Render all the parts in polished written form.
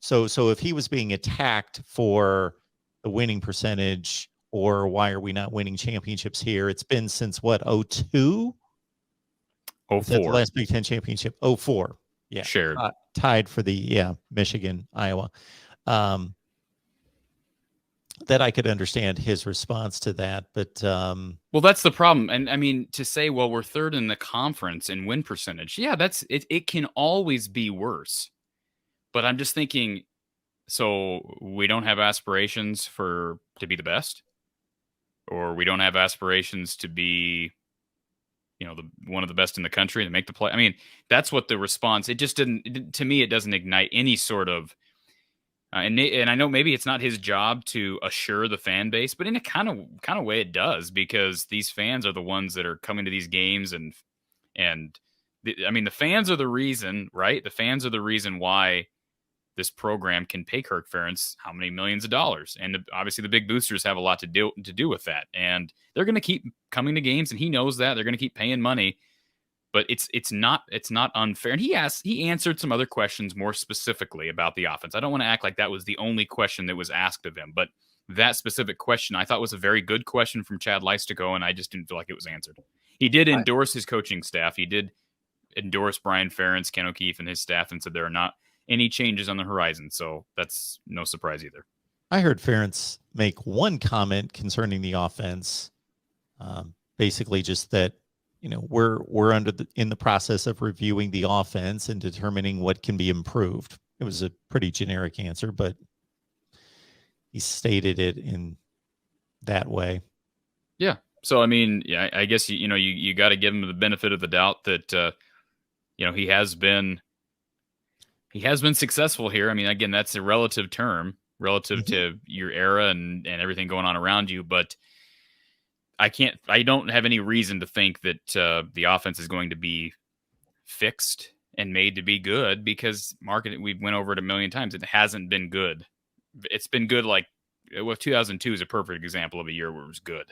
So if he was being attacked for the winning percentage or why are we not winning championships here, it's been since what, 02? Was that the 04. last Big Ten championship? 04. Yeah. Shared. Tied for the, Michigan, Iowa. That I could understand his response to that, but well, that's the problem. And I mean, to say, well, we're third in the conference in win percentage, yeah, that's it. It can always be worse. But I'm just thinking, so we don't have aspirations to be the best, or we don't have aspirations to be, one of the best in the country to make the play. I mean, that's what the response. It just didn't. To me, it doesn't ignite any sort of. And I know maybe it's not his job to assure the fan base, but in a kind of way it does, because these fans are the ones that are coming to these games, and the fans are the reason, right? The fans are the reason why this program can pay Kirk Ferentz how many millions of dollars, and obviously the big boosters have a lot to do with that, and they're going to keep coming to games, and he knows that they're going to keep paying money. But it's not unfair. And he answered some other questions more specifically about the offense. I don't want to act like that was the only question that was asked of him, but that specific question I thought was a very good question from Chad Leistico, and I just didn't feel like it was answered. He did endorse his coaching staff. He did endorse Brian Ferentz, Ken O'Keefe, and his staff, and said there are not any changes on the horizon. So that's no surprise either. I heard Ferentz make one comment concerning the offense, basically just that, we're in the process of reviewing the offense and determining what can be improved. It was a pretty generic answer, but he stated it in that way. Yeah. So, I mean, yeah, I guess, you got to give him the benefit of the doubt that, he has been successful here. I mean, again, that's a relative term relative to your era and everything going on around you, but I don't have any reason to think that the offense is going to be fixed and made to be good, because we went over it a million times. It hasn't been good. It's been good. 2002 is a perfect example of a year where it was good.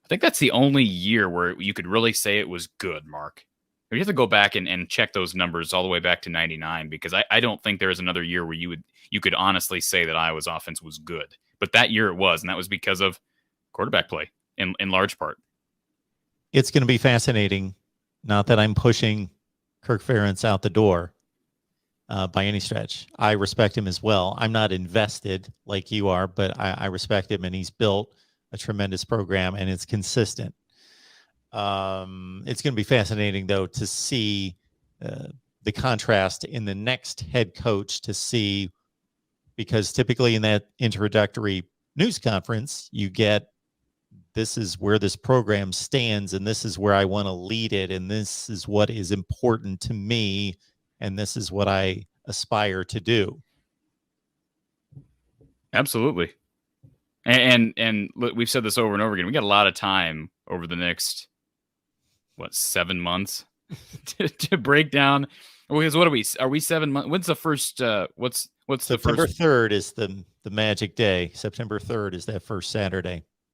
I think that's the only year where you could really say it was good, Mark. You have to go back and check those numbers all the way back to 99, because I don't think there is another year where you could honestly say that Iowa's offense was good. But that year it was, and that was because of quarterback play. In large part. It's going to be fascinating. Not that I'm pushing Kirk Ferentz out the door by any stretch. I respect him as well. I'm not invested like you are, but I respect him, and he's built a tremendous program, and it's consistent. It's going to be fascinating, though, to see the contrast in the next head coach, to see, because typically in that introductory news conference, you get, this is where this program stands, and this is where I want to lead it, and this is what is important to me, and this is what I aspire to do. Absolutely. And we've said this over and over again. We got a lot of time over the next 7 months to break down. Because are we 7 months? When's the first what's September 3rd is the magic day. September 3rd is that first Saturday.